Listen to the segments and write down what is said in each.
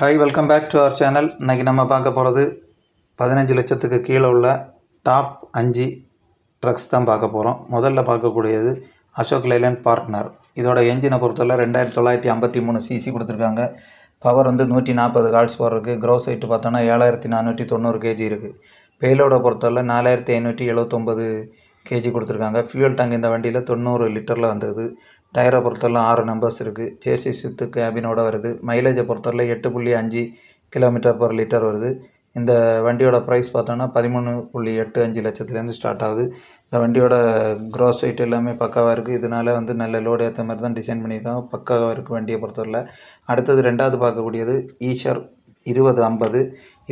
Hi, welcome back to our channel. இன்றைக்கி நம்ம பார்க்க போகிறது 15 லட்சத்துக்கு கீழே உள்ள டாப் 5 ட்ரக்ஸ் தான் பார்க்க போகிறோம். முதல்ல பார்க்கக்கூடியது அசோக் லைலண்ட் பார்ட்னர். இதோட என்ஜினை பொறுத்தவரை 2953 சிசி கொடுத்துருக்காங்க. பவர் வந்து 140 ஹார்ஸ் பவர் இருக்குது. க்ரோஸ் வெயிட் பார்த்தோன்னா 7490 கேஜி இருக்குது. பேலோட பொறுத்தவரை 4579 கேஜி கொடுத்துருக்காங்க. ஃபியூல் டேங்க் இந்த வண்டியில் 90 லிட்டரில் வந்துடுது. டயரை பொறுத்தவரை 6 நம்பர்ஸ் இருக்குது. சேசிஸ் வித்து கேபினோட வருது. மைலேஜை பொறுத்தவரை 8.5 km/லிட்டர் வருது. இந்த வண்டியோட ப்ரைஸ் பார்த்தோன்னா 13.85 லட்சத்துலேருந்து ஸ்டார்ட் ஆகுது. இந்த வண்டியோட க்ராஸ் வெயிட் எல்லாமே பக்காவாக இருக்குது. இதனால் வந்து நல்ல லோடு ஏற்ற மாதிரி தான் டிசைன் பண்ணியிருக்காங்க. பக்காவாக இருக்குது வண்டியை பொறுத்தவரை. அடுத்தது ரெண்டாவது பார்க்கக்கூடியது ஈஷர் 2050.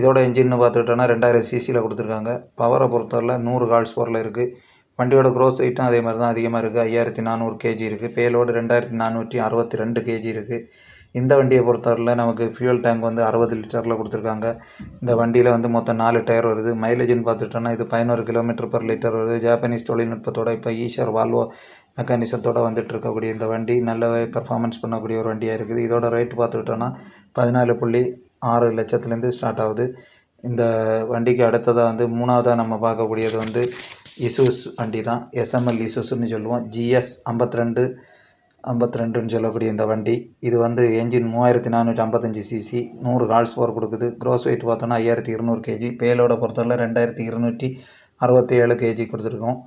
இதோட என்ஜின்னு பார்த்துக்கிட்டோன்னா 2000 சிசியில் கொடுத்துருக்காங்க. பவரை பொறுத்தவரை 100 ஹார்ஸ் பவரில் இருக்குது. வண்டியோட க்ரோஸ் வெயிட்டும் அதே மாதிரி தான் அதிகமாக இருக்குது. 5400 கேஜி இருக்குது. பேலோடு 2462 கேஜி இருக்குது. இந்த வண்டியை பொறுத்தவரையில் நமக்கு ஃபியூல் டேங்க் வந்து 60 லிட்டரில் கொடுத்துருக்காங்க. இந்த வண்டியில் வந்து மொத்தம் 4 டயர் வருது. மைலேஜ்னு பார்த்துட்டோன்னா இது 11 km/லிட்டர் வருது. ஜாப்பனீஸ் தொழில்நுட்பத்தோட இப்போ ஈஷர் வால்வோ மெக்கானிசத்தோடு வந்துட்டு இருக்கக்கூடிய இந்த வண்டி நல்லவே பெர்ஃபார்மன்ஸ் பண்ணக்கூடிய ஒரு வண்டியாக இருக்குது. இதோட ரேட் பார்த்துக்கிட்டோன்னா 14.6 லட்சத்துலேருந்து ஸ்டார்ட் ஆகுது. இந்த வண்டிக்கு அடுத்ததாக வந்து மூணாவதாக நம்ம பார்க்கக்கூடியது வந்து இசூஸ் வண்டி தான். எஸ்எம்எல் இசூஸ்ன்னு சொல்லுவோம். GS 52 சொல்லக்கூடிய இந்த வண்டி இது வந்து என்ஜின் 3455 சிசி, 100 ஹார்ஸ் பவர் கொடுக்குது. க்ரோஸ் வெயிட் பார்த்தோன்னா 5200 கேஜி. பேலோட பொறுத்தவரை 2267 கேஜி கொடுத்துருக்கோம்.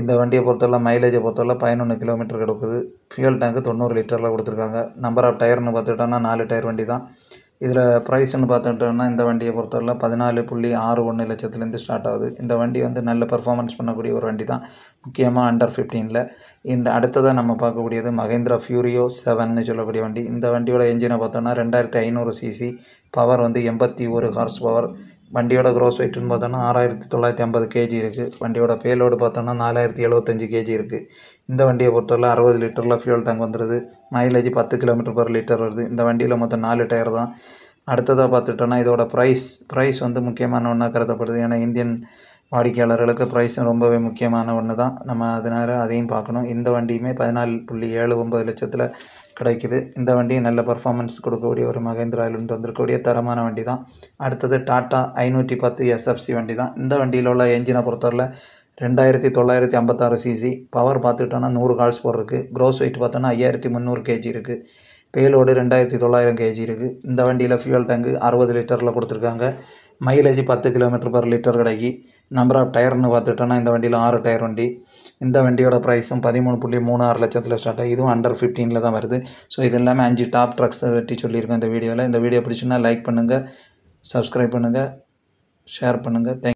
இந்த வண்டியை பொறுத்தவரை மைலேஜை பொறுத்தவரை 11 km கொடுக்குது. ஃபியூல் டேங்க்கு 90 லிட்டரில் கொடுத்துருக்காங்க. நம்பர் ஆஃப் டயர்னு பார்த்துக்கிட்டோன்னா 4 டயர் வண்டி தான். இதில் ப்ரைஸ்ன்னு பார்த்துக்கிட்டோன்னா இந்த வண்டியை பொறுத்தவரை 14.61 லட்சத்துலேருந்து ஸ்டார்ட் ஆகுது. இந்த வண்டி வந்து நல்ல பெர்ஃபார்மன்ஸ் பண்ணக்கூடிய ஒரு வண்டி தான், முக்கியமாக அண்டர் 15ல். இந்த அடுத்ததாக நம்ம பார்க்கக்கூடியது மகேந்திரா ஃபியூரியோ 7ன்னு சொல்லக்கூடிய வண்டி. இந்த வண்டியோட என்ஜினை பார்த்தோன்னா 2500 சிசி, பவர் வந்து 81 ஹார்ஸ் பவர். வண்டியோட க்ரோஸ் வெயிட்னு பார்த்தோன்னா 6950 கேஜி இருக்குது. வண்டியோட பேலோடு பார்த்தோன்னா 4075 கேஜி இருக்குது. இந்த வண்டியை பொறுத்தவரை 60 லிட்டரில் ஃபியூல் டேங்க் வந்துடுது. மைலேஜ் 10 km/லிட்டர் வருது. இந்த வண்டியில் மொத்தம் 4 டயர் தான். அடுத்ததாக பார்த்துட்டோன்னா இதோட ப்ரைஸ் வந்து முக்கியமான ஒன்றா கருதப்படுது. ஏன்னா இந்தியன் வாடிக்கையாளர்களுக்கு ப்ரைஸ் ரொம்பவே முக்கியமான ஒன்று தான். நம்ம அதனால் அதையும் பார்க்கணும். இந்த வண்டியுமே 14.79 லட்சத்தில் கிடைக்குது. இந்த வண்டி நல்ல பர்ஃபார்மன்ஸ் கொடுக்கக்கூடிய ஒரு மகேந்திராவிலிருந்து வந்திருக்கக்கூடிய தரமான வண்டி தான். அடுத்தது டாட்டா 510 SFC வண்டி தான். இந்த வண்டியில் உள்ள என்ஜினை பொறுத்தவரை 2956 சிசி, பவர் பார்த்துக்கிட்டோன்னா 100 ஹார்ஸ் பவர் இருக்குது. க்ரோஸ் வெயிட் பார்த்தோன்னா 5300 கேஜி இருக்குது. பேலோடு 2900 கேஜி இருக்குது. இந்த வண்டியில் ஃபியூல் டேங்கு 60 லிட்டரில் கொடுத்துருக்காங்க. மைலேஜ் 10 km/லிட்டர் கிடைக்கி. நம்பர் ஆஃப் டயர்னு பார்த்துட்டோன்னா இந்த வண்டியில் 6 டயர் வண்டி. இந்த வண்டியோட ப்ரைஸும் 13.36 லட்சத்தில் ஸ்டார்ட் ஆகி இதுவும் அண்டர் 15ல் தான் வருது. ஸோ இது எல்லாமே 5 டாப் ட்ரக்ஸை பற்றி சொல்லியிருக்கேன் இந்த வீடியோவில். இந்த வீடியோ பிடிச்சுன்னா லைக் பண்ணுங்கள், சப்ஸ்கிரைப் பண்ணுங்கள், ஷேர் பண்ணுங்கள்.